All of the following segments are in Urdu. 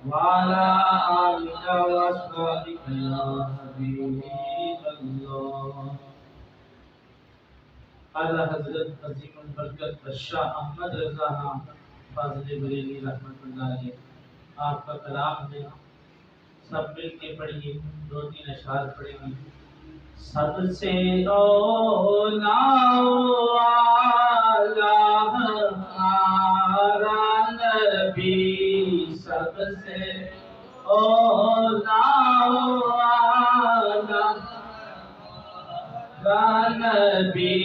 وعلى آلك وأصحابك يا حبيب الله. اعلیٰ حضرت عظیم البرکت شاہ احمد رضا خان فاضل بریلوی رحمۃ اللہ علیہ، آپ کا کلام ہے، سب مل کے پڑھیے، دو تین اشعار پڑھیں گے. سب سے اولا والا ہمارا نبی، سب سے اولا والا نبی،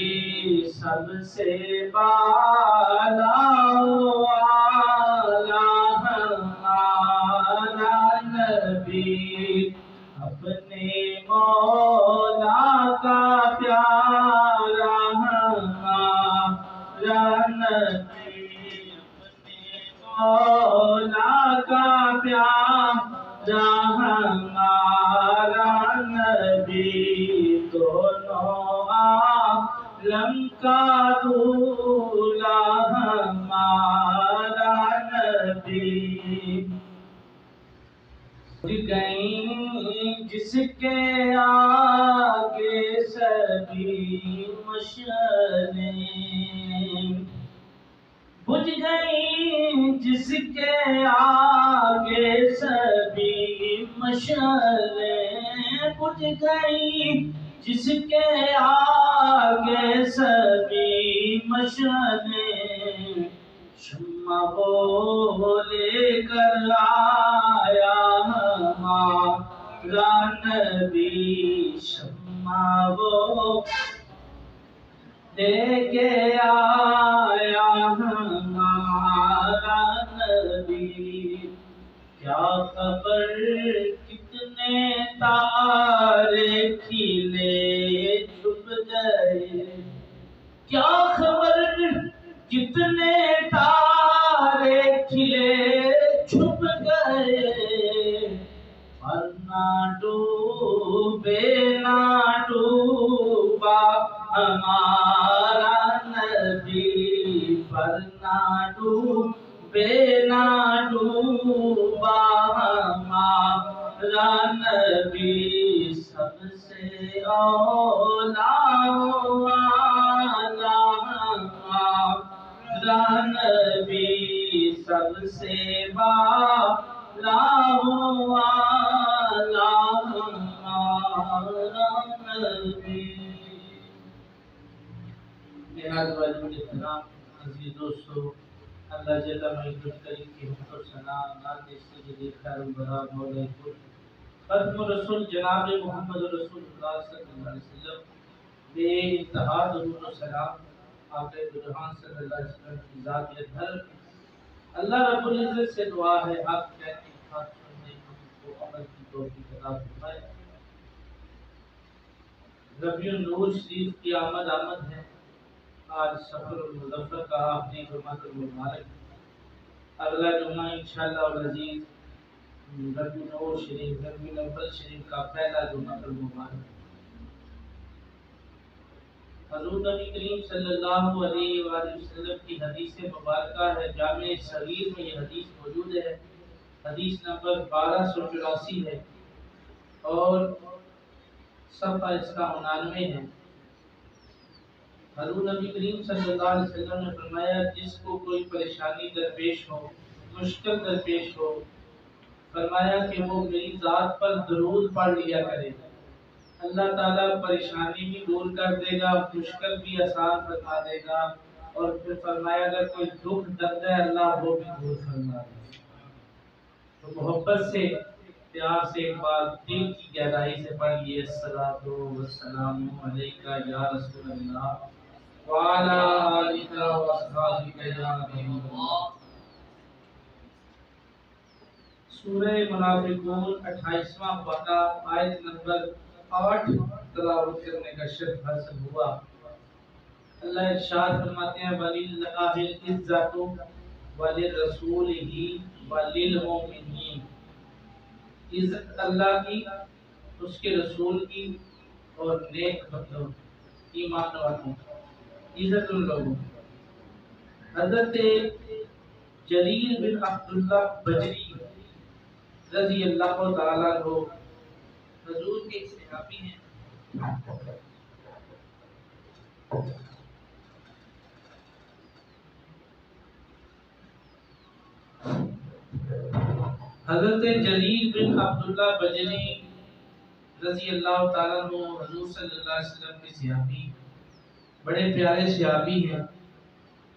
سب سے بالا والا ہمارا نبی، اپنے مولا کا پیارا ہمارا نبی، اپنے مولا کا پیارا ہمارا نبی، دونوں عالم کا دولا ہمارا نبی. بجھ گئیں جس کے آگے سبھی مشعلیں، بجھ گئیں جس کے آگے سبھی مشعلیں، بجھ گئیں جس کے آگے سبھی مشعلیں، شمع وہ لے کر آیا ہمارا نبی، شمع وہ لے کے آیا ہمارا نبی. کیا خبر کتنے تارے کھلے چھپ گئے، کیا خبر کتنے تارے کھلے چھپ گئے، پر نہ ڈوبے نہ ڈوبا ہمارا نبی، پر نہ ڈوبے نہ ڈوبا ہمارا نبی، سب سے اولا والا ہمارا نبی، سب سے بالا والا ہمارا نبی. نہایت واجب احترام عزیز دوستو، اللہ جل مجدہ کریم کی حمد و ثنا نعت سید خیر الورا مولا کل ختم رسول جناب محمد رسول اللہ صلی اللہ علیہ وسلم، بے انتہا درود و سلام آقا دو جہان صلی اللہ علیہ وسلم کی ذات اطہر. اللہ رب العزت سے دعا ہے حق کہنے بات سننے کو عمل کی توفیق عطا فرمائے. ربیع النور شریف کی آمد ہے. آج سفر المظفر کا آخری جمعہ المبارک، اگلا جمعہ انشاءاللہ العزیز ربیع النور شریف، ربیع الاول شریف کا پہلا جمعہ المبارک. حضور نبی کریم صلی اللہ علیہ وآلہ وسلم کی حدیث مبارکہ ہے، جامع صغیر میں یہ حدیث موجود ہے، حدیث نمبر 1284 ہے اور صفحہ اس کا 99 ہے. حضور نبی کریم صلی اللہ علیہ وسلم نے فرمایا، جس کو کوئی پریشانی درپیش ہو، مشکل درپیش ہو، فرمایا کہ وہ میری ذات پر درود پڑھ لیا کرے، اللہ تعالیٰ پریشانی بھی دور کر دے گا، مشکل بھی آسان فرما دے گا، اور پھر فرمایا اگر کوئی دکھ درد ہے اللہ وہ بھی دور فرما دے گا. تو محبت سے پیار سے ایک بار دل کی گہرائی سے پڑھ لیے، الصلاۃ والسلام علیکہ یا رسول اللہ وعلی آلک واصحابک یا حبیب اللہ. سورہ منافقون 28واں پارہ آیت نمبر 8 تلاوت کرنے کا شرف حاصل ہوا. اللہ ارشاد فرماتے ہیں وَلِلَّهِ الْعِزَّةُ وَلِلرَّسُولِهِ وَلِلْمُؤْمِنِينَ، عزت اللہ کی، اس کے رسول کی اور نیک بندوں ایمان والوں، عزت ان لوگوں. حضرت جریر بن عبداللہ بجری رضی اللہ تعالیٰ عنہ حضور کے صحابی ہیں. حضرت جریر بن عبداللہ بجلی رضی اللہ تعالیٰ عنہ حضور صلی اللہ علیہ وسلم کے صحابی، بڑے پیارے صحابی ہیں،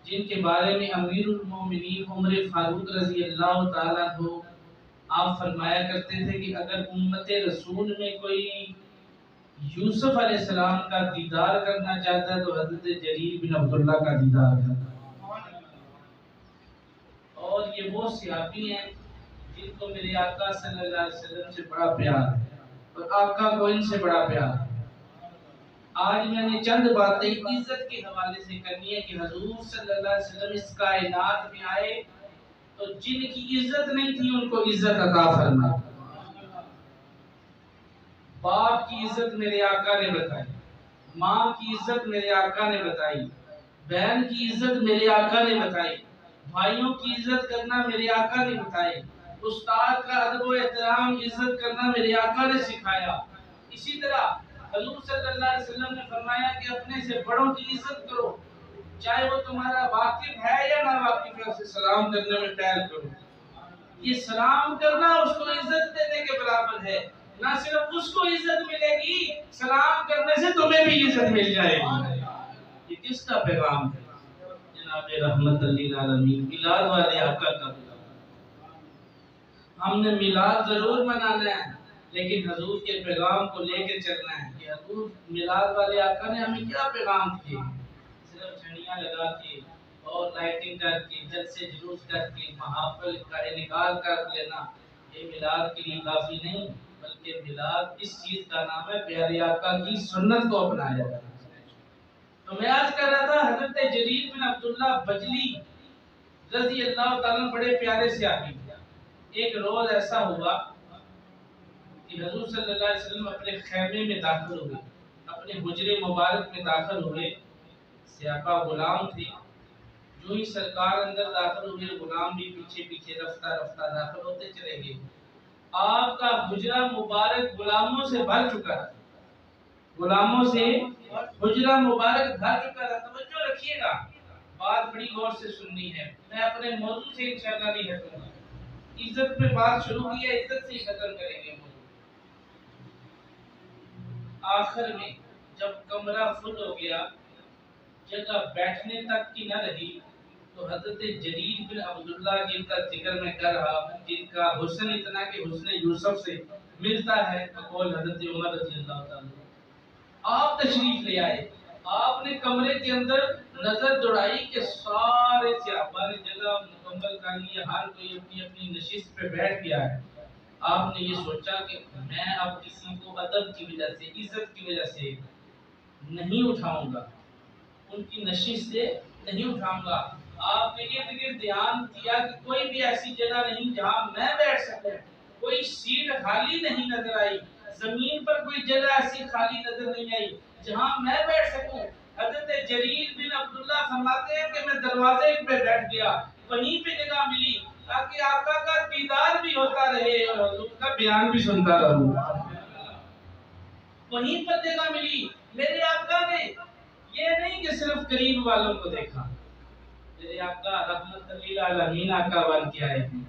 جن کے بارے میں امیر المومنین عمر فاروق رضی اللہ تعالیٰ عنہ آپ فرمایا کرتے تھے کہ اگر امت رسول میں کوئی یوسف علیہ السلام کا دیدار کرنا چاہتا ہے تو حضرت جریر بن عبداللہ کا دیدار کرتا. اور یہ وہ صحابی ہیں جن کو میرے آقا صلی اللہ علیہ وسلم سے بڑا پیار ہے اور آقا کو ان سے بڑا پیار ہے. آج میں نے چند باتیں عزت کے حوالے سے کرنی ہے کہ حضور صلی اللہ علیہ وسلم اس کائنات میں آئے تو جن کی عزت نہیں تھی ان کو عزت عطا فرمائی. باپ کی عزت میرے آقا نے بتائی، ماں کی عزت میرے آقا نے بتائی، بہن کی عزت میرے آقا نے بتائی، بھائیوں کی عزت کرنا میرے آقا نے بتائی، استاد کا ادب و احترام عزت کرنا میرے آقا نے سکھایا. اسی طرح حضور صلی اللہ علیہ وسلم نے فرمایا کہ اپنے سے بڑوں کی عزت کرو، چاہے وہ تمہارا واقف ہے یا نہ واقف ہے، اسے سلام کرنے میں پہل کرو. یہ سلام کرنا اس کو عزت دینے کے برابر ہے. نہ صرف اس کو عزت ملے گی، سلام کرنے سے تمہیں بھی عزت مل جائے گی. یہ کس کا پیغام ہے؟ جناب رحمت للعالمین میلاد والے آقا کا. ہم نے میلاد ضرور منانا ہے لیکن حضور کے پیغام کو لے کے چلنا ہے کہ حضور میلاد والے آقا نے ہمیں کیا پیغام دیے. صرف جھنڈیاں لگا کے اور لائٹنگ کر کے جلسے جلوس کر کے محافل کا انعقاد کر لینا یہ میلاد کے لیے کافی نہیں، بلکہ میلاد اس چیز کا نام ہے پیارے آقا کی سنت کو اپنایا جائے. تو میں آج کر رہا تھا حضرت جریر بن عبداللہ بجلی رضی اللہ تعالیٰ بڑے پیارے صحابی. ایک روز ایسا ہوا کہ حضور صلی اللہ علیہ وسلم اپنے خیمے میں داخل ہوئے، اپنے حجرے مبارک میں داخل ہوئے. صحابہ غلام تھے، جو ہی سرکار اندر داخل ہوئے غلام بھی پیچھے پیچھے رفتہ رفتہ داخل ہوتے چلے گئے. آپ کا حجرہ مبارک غلاموں سے بھر چکا تھا، غلاموں سے حجرہ مبارک بھر چکا تھا. توجہ رکھیے گا، بات بڑی غور سے سننی ہے. میں اپنے موضوع سے انشاءاللہ نہیں ہٹوں گا. عزت پہ بات شروع کی ہے، عزت سے ہی ختم کریں گے. آخر میں جب کمرہ فل ہو گیا، جگہ بیٹھنے تک کی نہ رہی، تو حضرت جریر بن عبداللہ جن کا ذکر میں کر رہا ہوں، جن کا حسن اتنا کہ حسن یوسف سے ملتا ہے، بقول حضرت عمر رضی اللہ تعالیٰ، آپ تشریف لے آئے. آپ نے کمرے کے اندر نظر دوڑائی کہ سارے صحابہ نے جگہ مکمل کر لی، ہر کوئی اپنی اپنی نشست پہ بیٹھ گیا ہے. آپ نے یہ سوچا کہ میں اب کسی کو ادب کی وجہ سے، عزت کی وجہ سے نہیں اٹھاؤں گا، ان کی نشست سے نہیں اٹھاؤں گا. آپ نے یہ دھیان کیا کہ کوئی بھی ایسی جگہ نہیں جہاں میں بیٹھ سکوں. کوئی سیٹ خالی نہیں نظر آئی، زمین پر کوئی جگہ ایسی خالی نظر نہیں آئی جہاں میں بیٹھ سکوں. حضرت جریر بن عبداللہ فرماتے ہیں کہ میں دروازے پہ بیٹھ گیا، وہیں پہ جگہ ملی تاکہ آقا کا دیدار بھی ہوتا رہے اور حضور کا بیان بھی سنتا رہوں. وہیں پر جگہ ملی. میرے آقا نے یہ نہیں کہ صرف قریب والوں کو دیکھا، میرے آقا رحمت للعالمین آقا بن کے آئے ہیں،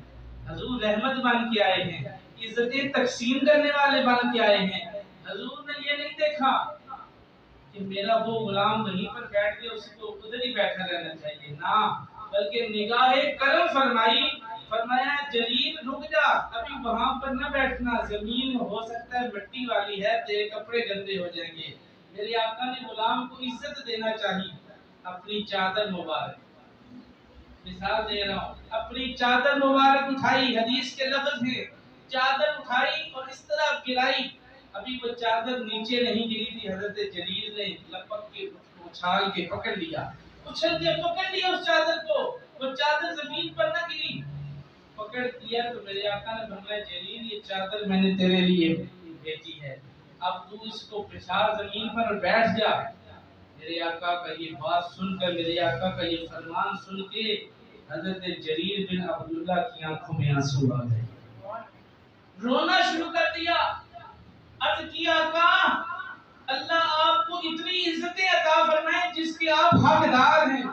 حضور رحمت بن کے آئے ہیں، عزتیں تقسیم کرنے والے بن کے آئے ہیں. حضور نے یہ نہیں دیکھا کہ میرا وہ غلام وہیں پر بیٹھ گیا، اس کو ادھر ہی بیٹھا رہنا چاہیے، نہ، بلکہ نگاہ کرم فرمائی. فرمایا جریر رک جا، ابھی وہاں پر نہ بیٹھنا، زمین ہو سکتا ہے مٹی والی ہے، تیرے کپڑے گندے ہو جائیں گے. میرے آقا نے غلام کو عزت دینا چاہیے. اپنی چادر مبارک، مثال دے رہا ہوں، اپنی چادر مبارک اٹھائی، حدیث کے لفظ ہیں، چادر اٹھائی اور اس طرح گرائی. ابھی وہ چادر نیچے نہیں گری تھی، حضرت جریر نے لپک کے اچھال کے پکڑ لیا، اچھل کے پکڑ لیا اس چادر کو. وہ چادر زمین پر نہ گری. پکڑ لیا تو میرے آقا نے فرمایا جریر یہ چادر میں نے تیرے لیے بھیجی ہے، اب تو اس کو بچھا زمین پر بیٹھ جا. میرے آقا کا یہ بات سن کر، میرے آقا کا یہ فرمان سن کے حضرت جریر بن عبداللہ کی آنکھوں میں آنسو آ گئے. رونا شروع کر دیا. عرض کیا آقا اللہ آپ کو اتنی عزتیں عطا فرمائے جس کے آپ حقدار ہیں.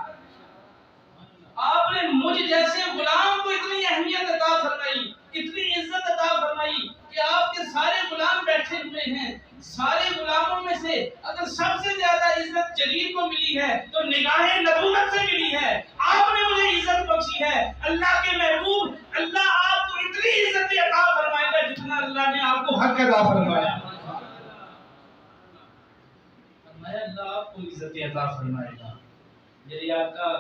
آپ نے مجھ جیسے غلام کو اتنی اہمیت عطا فرمائی, اتنی عزت عطا فرمائی کہ آپ کے سارے غلام بیٹھے ہوئے ہیں. سارے غلاموں میں سے اگر سب سے زیادہ عزت جلیل کو ملی ہے تو نگاہ نبوت سے ملی ہے. آپ نے مجھے عزت بخشی ہے. اللہ کے محبوب, اللہ آپ کو اتنی عزت عطا فرمائے گا جتنا اللہ نے آپ کو حق عطا فرمایا. اللہ آپ کو عزت عطا فرمائے گا. میرے آقا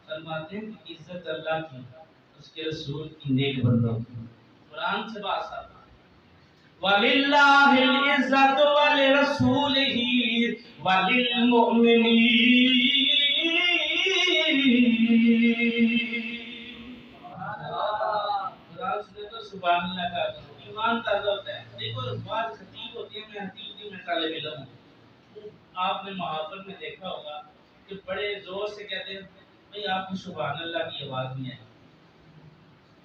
فرماتے ہیں کہ عزت اللہ کی, اس کے رسول کی, نیک بندوں کی. قرآن سے بات آتا ہے وَلِلَّهِ الْعِزَّةُ وَلِرَسُولِهِ وَلِلْمُؤْمِنِينَ. قرآن سے تو سبحان اللہ کا ایمان تازہ ہوتا ہے. دیکھو بات خطیب ہوتی ہے, میں حدیث میں طالب علم ہوں. آپ نے محافل میں دیکھا ہوگا کہ بڑے زور سے کہتے ہیں بھئی آپ کو سبحان اللہ کی آواز نہیں آئی.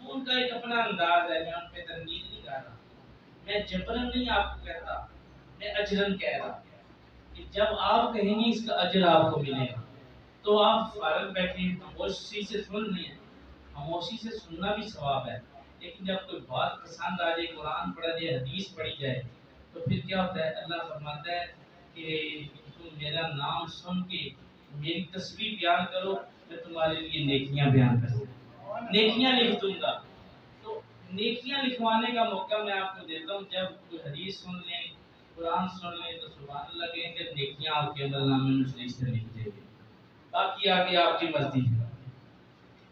ان کا ایک اپنا انداز ہے, میں ان پہ تنقید نہیں کر رہا, میں جبرن نہیں آپ کو کہتا, میں اجرن کہہ رہا کہ جب آپ کہیں گے اس کا اجر آپ کو ملے گا تو آپ فارغ بیٹھیں, خاموشی سے سن لیں. خاموشی سے سننا بھی ثواب ہے, لیکن جب کوئی بات پسند آ جائے, قرآن پڑھا جائے, حدیث پڑھی جائے, تو پھر کیا ہوتا ہے, اللہ فرماتا ہے کہ تم میرا نام سن کے میری تسبیح بیان کرو, میں تمہارے لیے نیکیاں بیان کروں, نیکیاں لکھ دوں گا. تو نیکیاں لکھوانے کا موقع میں آپ کو دیتا ہوں. جب کوئی حدیث سن لیں, قرآن سن لیں تو سبحان اللہ کہیں کہ نیکیاں آپ کے عمل نامے میں شریف سے لکھ دیں گے, باقی آگے آپ کی مرضی ہے.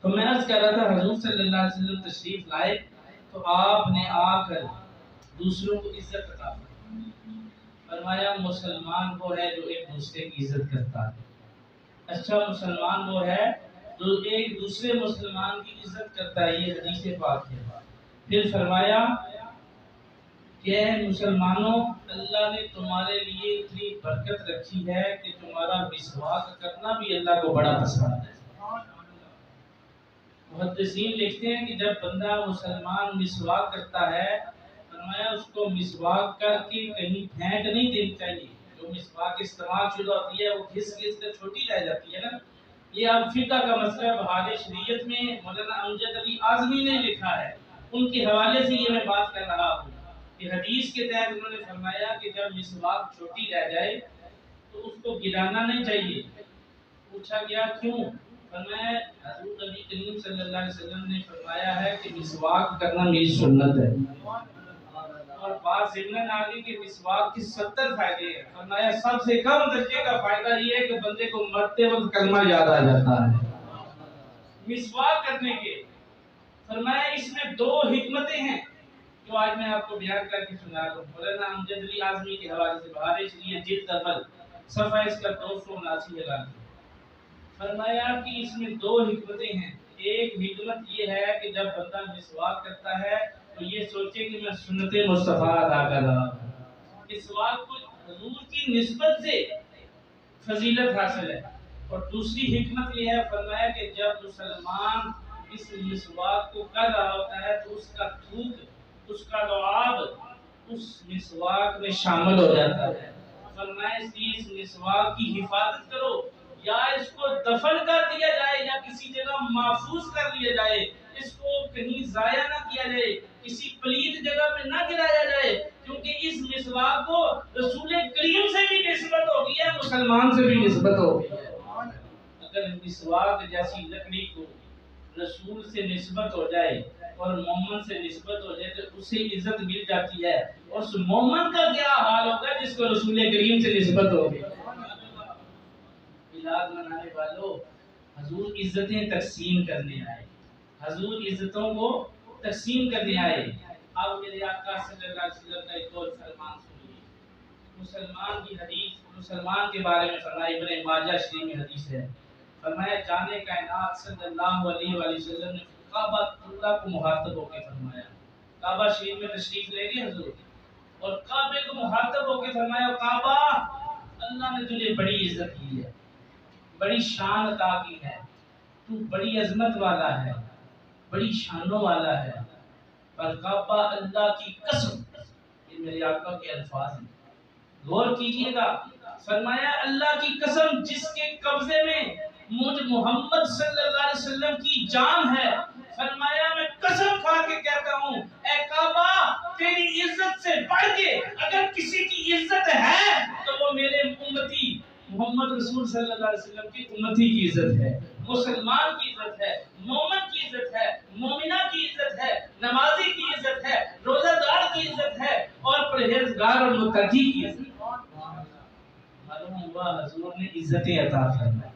تو میں عرض کر رہا تھا حضور صلی اللہ علیہ وسلم تشریف لائے تو آپ نے آ کر دوسروں کو عزت عطا فرمایا. مسلمان وہ ہے جو ایک دوسرے کی عزت کرتا ہے. اچھا مسلمان وہ ہے جو ایک دوسرے مسلمان کی عزت کرتا ہے. یہ حدیث پاک ہے. پھر فرمایا کہ مسلمانوں, اللہ نے تمہارے لیے اتنی برکت رکھی ہے کہ تمہارا مسواک کرنا بھی اللہ کو بڑا پسند ہے. محدثین لکھتے ہیں کہ جب بندہ مسلمان مسواک کرتا ہے, فرمایا اس کو مسواک کر کے کہیں پھینک نہیں دینی چاہیے. جو مسواک استعمال شدہ ہوتی ہے وہ گھس گھس کر چھوٹی رہ جاتی ہے نا. یہ اب فقہ کا مسئلہ ہے, بہار شریعت میں مولانا امجد علی اعظمی نے لکھا ہے, ان کے حوالے سے یہ میں بات کر رہا ہوں کہ حدیث کے تحت انہوں نے فرمایا کہ جب مسواک چھوٹی رہ جائے تو اس کو گرانا نہیں چاہیے. پوچھا گیا کیوں؟ فرمایا حضور نبی کریم صلی اللہ علیہ وسلم نے فرمایا ہے کہ مسواک کرنا میری سنت ہے. اور بات ضمن آگے کہ مسواک کی 70 فائدے ہیں. فرمایا سب سے کم درجے کا فائدہ یہ ہے کہ بندے کو مرتے وقت کلمہ یاد آ جاتا ہے مسواک کرنے کے. فرمایا اس میں 2 حکمتیں ہیں جو آج میں آپ کو بیان کر کے سنا رہا ہوں. مولانا امجد علی اعظمی کے حوالے سے بہار شریعت جلد اول صفحہ اس کا 279 ہے. فرمایا کہ اس میں 2 حکمتیں ہیں. ایک حکمت یہ ہے کہ جب بندہ مسواک کرتا ہے تو یہ سوچے کہ میں سنت مصطفیٰ ادا کر رہا ہوں. مسواک کو حضور کی نسبت سے فضیلت حاصل ہے. اور دوسری حکمت یہ ہے, فرمایا کہ جب مسلمان اس مسواک کو کر رہا ہوتا ہے تو اس کا تھوک, اس کا لعاب اس مسواک میں شامل ہو جاتا ہے. فرمایا اس مسواک کی حفاظت کرو, یا اس کو دفن کر دیا جائے یا کسی جگہ محفوظ کر لیا جائے, اس کو کہیں ضائع نہ کیا جائے, کسی پلید جگہ پہ نہ گرایا جائے, کیونکہ اس مسواک کو رسول کریم سے بھی نسبت ہو گئی ہے, مسلمان سے بھی نسبت ہو گئی ہے. اگر مسواک جیسی لکڑی کو رسول سے نسبت ہو جائے اور مومن سے نسبت ہو جائے تو اسے عزت مل جاتی ہے. اور اس مومن کا کیا حال ہوگا جس کو رسول کریم سے نسبت ہو گئی. میلاد منانے والوں, حضور عزتیں تقسیم کرنے آئے, حضور عزتوں کو تقسیم کرنے آئے. اب میرے آقا صلی اللہ علیہ وسلم کا ایک اور فرمان سنیے. مسلمان کی حدیث, مسلمان کے بارے میں فرمایا, ابن ماجہ شریف میں حدیث ہے. فرمایا جانے کائنات صلی اللہ علیہ وآلہ وسلم نے کعبہ اللہ کو مخاطب ہو کے فرمایا. کعبہ شریف میں تشریف لے گئے حضور, اور کعبے کو مخاطب ہو کے فرمایا کعبہ, اللہ نے تجھے بڑی عزت کی ہے, بڑی شان عطا کی ہے, تو بڑی عظمت والا ہے, بڑی شانوں والا ہے. پر کعبہ اللہ کی قسم، یہ میرے آقا کے الفاظ ہیں، غور کیجئے گا، فرمایا اللہ کی قسم جس کے قبضے میں مجھ محمد صلی اللہ علیہ وسلم کی جان ہے، فرمایا میں قسم کھا کے کہتا ہوں اے کعبہ تیری عزت سے بڑھ کے اگر کسی کی عزت ہے تو وہ میرے امتی محمد رسول صلی اللہ علیہ وسلم کی امتی کی عزت ہے، مسلمان کی عزت ہے، مومن کی عزت ہے، مومنہ کی عزت ہے، نمازی کی عزت ہے، روزہ دار کی عزت ہے، اور پرہیزگار اور متقی کی عزت ہے۔ معلوم ہوا حضور نے عزتیں عطا فرمائی،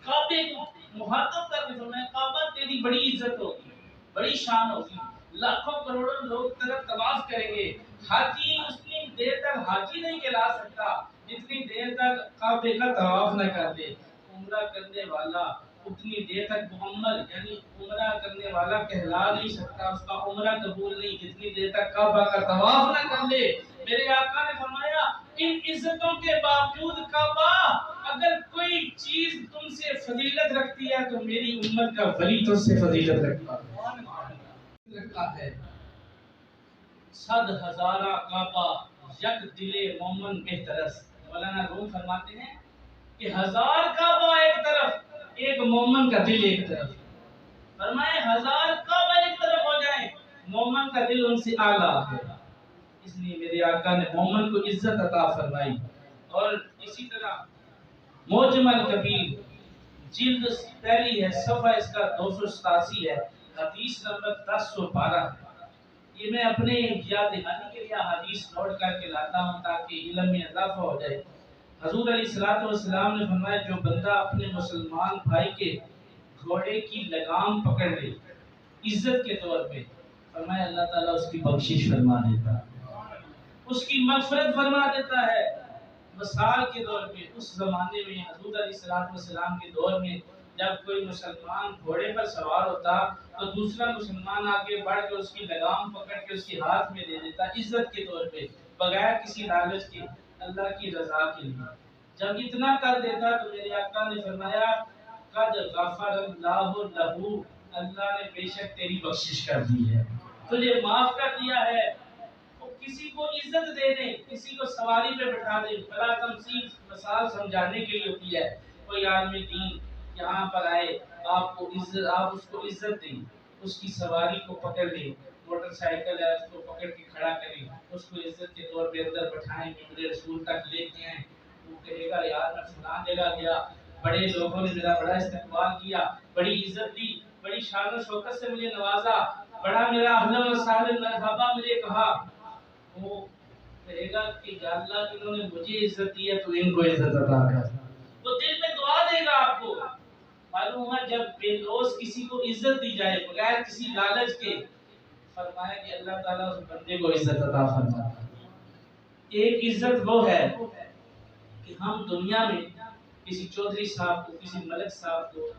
کعبے کو مخاطب کر کے فرمایا کعبہ تیری بڑی عزت ہوگی، بڑی شان ہوگی، لاکھوں کروڑوں لوگ طرف طواف کریں گے، حاجی اتنی دیر تک حاجی نہیں کہلا سکتا جتنی دیر تک کعبے کا طواف نہ کر لے، عمرہ کرنے والا اتنی دیر تک معمر یعنی عمرہ کرنے والا کہلا نہیں سکتا، اس کا عمرہ قبول نہیں جتنی دیر تک کعبہ کا طواف نہ کر لے۔ میرے آقا نے فرمایا ان عزتوں کے باوجود کعبہ اگر کوئی چیز تم سے فضیلت رکھتی ہے تو میری امت کا ولی تجھ سے فضیلت رکھتا ہے۔ صد ہزارہ کعبہ یک دل مومن بہترس، مولانا روم فرماتے ہیں کہ ہزار کعبہ ایک طرف، ایک مومن کا دل ایک طرف، فرمائے ہزار کعبہ ایک طرف ہو جائیں مومن کا دل ان سے اعلیٰ ہے۔ اس لیے میرے آقا نے مومن کو عزت عطا فرمائی۔ اور اسی طرح موجمل کبیر جلد پہلی ہے، صفحہ اس کا 287 ہے، حدیث نمبر 1012 ہے۔ یہ میں اپنے یاد دہانی کے لیے حدیث نوٹ کر کے لاتا ہوں تاکہ علم میں اضافہ ہو جائے۔ حضور علیہ السلام نے فرمایا جو بندہ اپنے مسلمان بھائی کے گھوڑے کی لگام پکڑ لے عزت کے طور پہ، فرمایا اللہ تعالیٰ اس کی بخشش فرما دیتا ہے، اس کی مغفرت فرما دیتا ہے۔ مثال کے طور پہ اس زمانے میں حضور علیہ السلام کے دور میں جب کوئی مسلمان گھوڑے پر سوار ہوتا تو دوسرا مسلمان آگے بڑھ کے اس کی لگام پکڑ کے اس کے ہاتھ میں دے دیتا عزت کے طور پہ، بغیر کسی لالچ کے، اللہ کی رضا کے لیے۔ جب اتنا کر دیتا تو میرے آقا نے فرمایا قد غفر اللہ لہو، اللہ نے بے شک تیری بخشش کر دی ہے، تجھے معاف کر دیا ہے۔ کسی کو عزت دے دیں، کسی کو سواری پہ بٹھا دیں، بلا تمثیل مثال سمجھانے کے لیے ہوتی ہے۔ کوئی عالم دین یہاں پر آئے، آپ اس کو عزت دیں، اس کی سواری کو پکڑ لیں، موٹر سائیکل ہے اس کو پکڑ کے کھڑا کریں، اس کو عزت کے طور پہ اندر بٹھائیں، میرے رسول تک لے کے آئیں، وہ کہے گا یار میں فلاں جگہ گیا، بڑے لوگوں نے میرا بڑا استقبال کیا، بڑی عزت دی، بڑی شان و شوکت سے مجھے نوازا، بڑا میرا اہلا و سہلا مرحبا مجھے کہا۔ وہ کہے گا کہ یا اللہ انہوں نے مجھے عزت دی ہے تو ان کو عزت عطا کر، وہ دل میں دعا دے گا آپ کو۔ معلوم ہے جب بے لوث کسی کو عزت دی جائے بغیر کسی لالچ کے، فرمایا کہ اللہ تعالیٰ اس بندے کو عزت عطا فرماتا ہے۔ ایک عزت وہ ہے کہ ہم دنیا میں کسی چودھری صاحب کو، کسی ملک صاحب کو،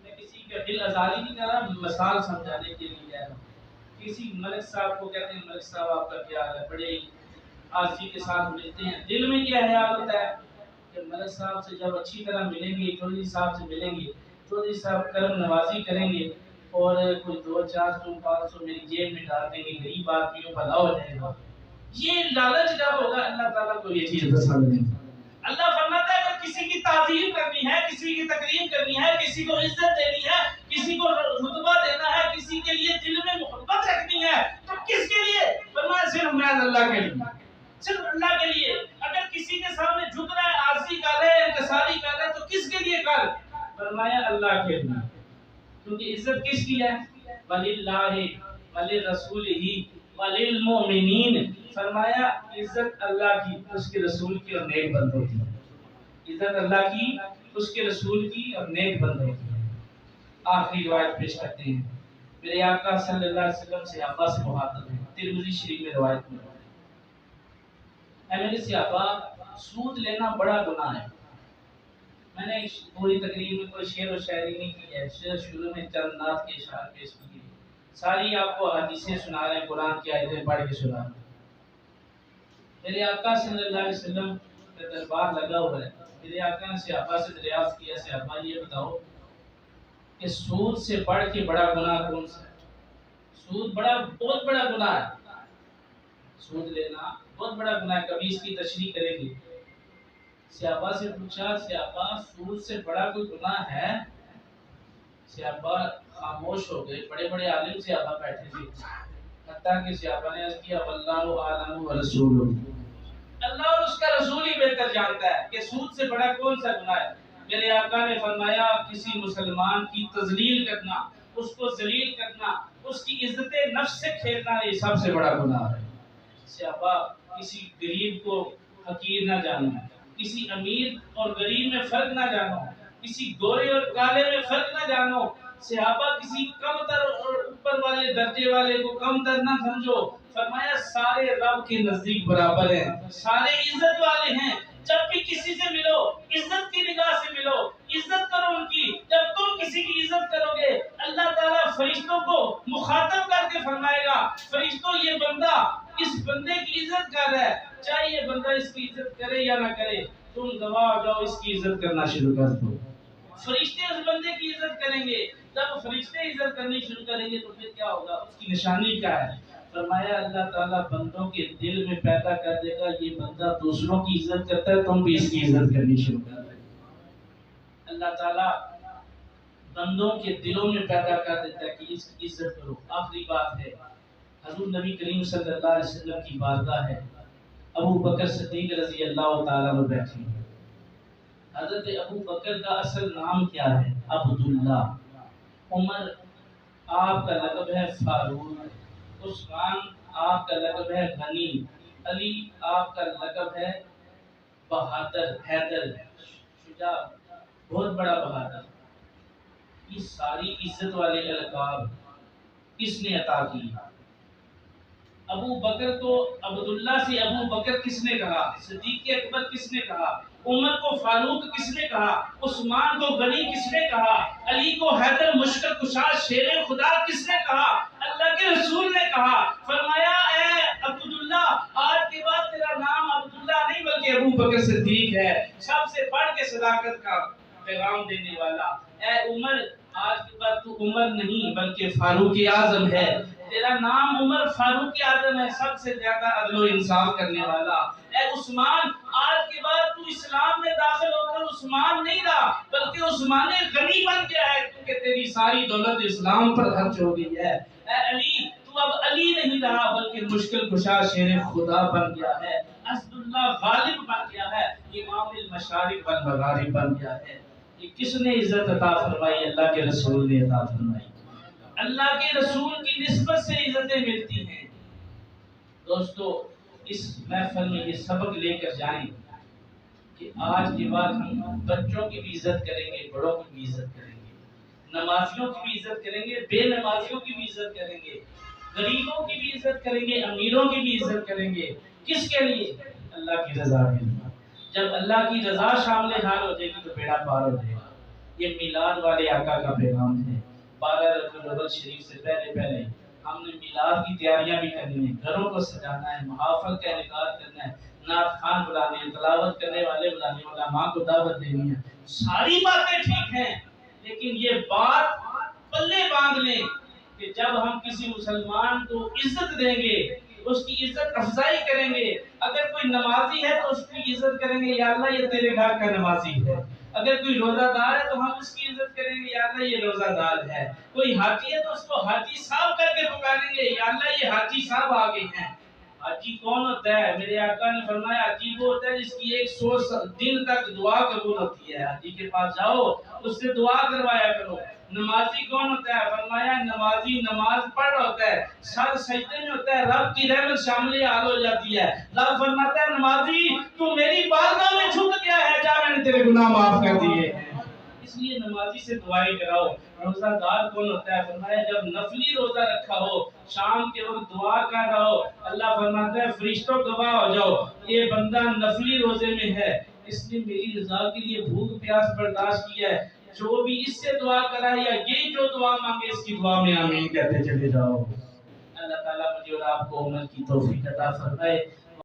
میں کسی کا دل آزاری نہیں کر رہا، مثال سمجھانے کے لیے کہہ رہا ہوں، کسی ملک صاحب کو کہتے ہیں ملک صاحب آپ کا کیا ہے، بڑے آجزی کے ساتھ ملتے ہیں، دل میں کیا خیال ہوتا ہے کہ ملک صاحب سے جب اچھی طرح ملیں گے، چودھری صاحب سے ملیں گے، چودھری صاحب کرم نوازی کریں گے اور کچھ 200 400 500 میری جیب میں ڈال دیں گے، غریب آدمیوں بھلا ہو جائے گا۔ یہ لالچ جب ہوگا اللہ تعالیٰ کو یہ چیز پسند نہیں۔ اللہ فرماتا ہے اگر کسی کی تعظیم کرنی ہے، کسی کی تکریم کرنی ہے، کسی کو عزت دینی ہے، کسی کو رتبہ دینا ہے، کسی کے لیے دل میں محبت رکھنی ہے تو کس کے لیے؟ فرمایا صرف محض اللہ کے لیے، صرف اللہ کے لیے۔ اگر کسی کے سامنے جھک رہا ہے، عاجزی کر رہا ہے، انکساری کر رہا ہے تو کس کے لیے کر؟ فرمایا اللہ کے لیے، کیونکہ عزت کس کی ہے؟ وَلِلَّهِ وَلِلرَّسُولِهِ وَلِلْمُؤْمِنِينَ، فرمایا عزت اللہ کی، اس کے رسول کی اور نیک بندوں کی، عزت اللہ کی، اس کے رسول کی اور نیک بندوں کی۔ آخری روایت پیش کرتے ہیں، میرے آقا صلی اللہ علیہ وسلم صحابہ سے مخاطب ہیں، ترمذی شریف میں روایت میں، اے میرے صحابہ سود لینا بڑا گناہ ہے۔ میں نے پوری تقریر میں کوئی شعر و شاعری نہیں کی ہے، صرف شروع میں چند نعت کے اشعار پیش کیے، ساری آپ کو حدیثیں سنا رہے ہیں، قرآن کی آیتیں پڑھ کے سنا رہے ہیں۔ میرے آقا صلی اللہ علیہ وسلم کا دربار لگا ہوا ہے، میرے آقا نے صحابہ سے دریافت کیا، صحابہ یہ بتاؤ کہ سود سے بڑھ کے بڑا گناہ کون سا ہے؟ سود بہت بڑا گناہ ہے، سود لینا بہت بڑا گناہ ہے، کبھی اس کی تشریح کریں گے۔ صحابہ سے پوچھا، صحابہ سود سے بڑا کوئی گناہ ہے؟ صحابہ خاموش ہو گئے، بڑے بڑے عالم صحابہ بیٹھے تھے، حتیٰ کہ صحابہ نے عرض کیا واللہ اعلم ورسولہ، اللہ اور اس کا رسول ہی بہتر جانتا ہے کہ سود سے بڑا کون سا گناہ ہے۔ میرے آقا نے فرمایا کسی مسلمان کی تذلیل کرنا، اس کو ذلیل کرنا، اس کی عزت نفس سے کھیلنا، یہ سب سے بڑا گناہ ہے۔ صحابہ کسی غریب کو حقیر نہ جانو، کسی امیر اور غریب میں فرق نہ جانو، کسی گورے اور کالے میں فرق نہ جانو، صحابہ کسی کم تر اور اوپر والے درجے والے کو کم تر نہ سمجھو، فرمایا سارے رب کے نزدیک برابر ہیں، سارے عزت والے ہیں، جب بھی کسی سے ملو عزت کی نگاہ سے ملو، عزت کرو ان کی، جب تم کسی کی عزت کرو گے اللہ تعالیٰ فرشتوں کو مخاطب کر کے فرمائے گا فرشتوں یہ بندہ اس بندے کی عزت کر رہا ہے، چاہے یہ بندہ اس کی عزت کرے یا نہ کرے، تم گواہ ہو جاؤ اس کی عزت کرنا شروع کر دو۔ فرشتے اس بندے کی عزت کریں گے، جب فرشتے عزت کرنی شروع کریں گے تو پھر کیا ہوگا، اس کی نشانی کیا ہے؟ فرمایا اللہ تعالیٰ بندوں کے دل میں پیدا کر دے گا یہ بندہ دوسروں کی عزت کرتا ہے، تم بھی اس کی عزت کرنی شروع کر دیں۔ اللہ تعالیٰ بندوں کے دلوں میں پیدا کر دیتا ہے کہ اس کی عزت کرو۔ آخری بات ہے، حضور نبی کریم صلی اللہ علیہ وسلم کی بارگاہ ہے، ابو بکر صدیق رضی اللہ تعالیٰ عنہ بیٹھے ہیں۔ حضرت ابو بکر کا اصل نام کیا ہے؟ عبداللہ۔ عمر آپ کا لقب ہے فاروق، عثمان آپ کا لقب ہے غنی، علی آپ کا لقب ہے بہادر، حیدر، شجاع، بہت بڑا بہادر۔ یہ ساری عزت والے القاب کس نے عطا کی؟ ابو بکر کو عبداللہ سے ابو بکر کس نے کہا؟ صدیق اکبر کس نے کہا؟ عمر کو فاروق کس نے کہا؟ عثمان کو غنی کس نے کہا؟ علی کو حیدر مشکل کشا شیر خدا کس نے کہا؟ اللہ کے رسول نے کہا، فرمایا اے عبداللہ آج کے بعد تیرا نام عبداللہ نہیں بلکہ ابو بکر صدیق ہے، سب سے بڑھ کے صداقت کا پیغام دینے والا۔ اے عمر آج کے بعد تو عمر نہیں بلکہ فاروق اعظم ہے، تیرا نام عمر فاروق اعظم ہے، سب سے زیادہ عدل و انصاف کرنے والا۔ اے عثمان آج کے بعد تو اسلام میں داخل ہو کر عثمان نہیں رہا بلکہ عثمان غنی بن گیا ہے کیونکہ تیری ساری دولت اسلام پر خرچ ہو گئی ہے۔ اے علی تو اب علی نہیں رہا بلکہ مشکل کشا شیر خدا بن گیا ہے، اسد اللہ غالب بن گیا ہے، امام المشارق والمغارب بن گیا ہے۔ یہ کس نے عزت عطا فرمائی؟ اللہ کے رسول نے عطا فرمائی۔ اللہ کے رسول کی نسبت سے عزتیں ملتی ہیں۔ دوستو اس محفل میں یہ سبق لے کر جائیں کہ آج کے بعد ہم بچوں کی بھی عزت کریں گے، بڑوں کی بھی عزت کریں گے، نمازیوں کی بھی عزت کریں گے، بے نمازیوں کی بھی عزت کریں گے، غریبوں کی بھی عزت کریں گے، امیروں کی بھی عزت کریں گے۔ کس کے لیے؟ اللہ کی رضا کے لیے۔ جب اللہ کی رضا شامل حال ہو جائے گی تو بیڑا پار ہو جائے گا۔ یہ میلاد والے آقا کا پیغام ہے۔ 12 ربیع الاول شریف سے پہلے ہم نے میلاد کی تیاریاں بھی کرنی ہیں، گھروں کو سجانا ہے، محافل کا انعقاد کرنا ہے، نعت خوان بلانے ہیں، تلاوت کرنے والے بلانے ہیں، علماء کو دعوت دینی ہے۔ ساری باتیں ٹھیک ہیں لیکن یہ بات پلے باندھ لیں کہ جب ہم کسی مسلمان کو عزت دیں گے، اس کی عزت افزائی کریں گے، اگر کوئی نمازی ہے تو اس کی عزت کریں گے، یا اللہ یہ تیرے گھر کا نمازی ہے۔ اگر کوئی روزہ دار ہے تو ہم اس کی عزت کریں گے، یا اللہ یہ روزہ دار ہے۔ کوئی حاجی ہے تو اس کو حاجی صاحب کر کے پکاریں گے، یا اللہ یہ حاجی صاحب آگے ہیں۔ حاجی کون ہوتا ہے؟ میرے آقا نے فرمایا حاجی وہ ہوتا ہے جس کی 100 دن تک دعا قبول ہوتی ہے۔ حاجی کے پاس جاؤ، اس سے دعا کروایا کرو۔ نمازی کون ہوتا ہے؟ فرمایا نمازی نماز پڑھ رہا ہوتا ہے، سر سجدے میں ہوتا ہے، رب کی رحمت شامل حال ہو جاتی ہے، رب فرماتا ہے نمازی تو میری بارگاہ میں جھک گیا ہے، جا میں نے تیرے گناہ معاف کر دیے ہیں۔ اس لیے نمازی سے دعائیں کراؤ۔ روزہ دار کون ہوتا ہے؟ فرمایا جب نفلی روزہ رکھا ہو، شام کے وقت دعا کر رہا ہو، اللہ فرماتا ہے فرشتوں گواہ ہو جاؤ یہ بندہ نفلی روزے میں ہے، اس نے میری رضا کے لیے بھوک پیاس برداشت کیا ہے، جو بھی اس سے دعا کرا یا یہ جو دعا مانگے اس کی دعا میں آمین کہتے چلے جاؤ۔ اللہ تعالیٰ مجھے اور آپ کو عمل کی توفیق عطا فرمائے۔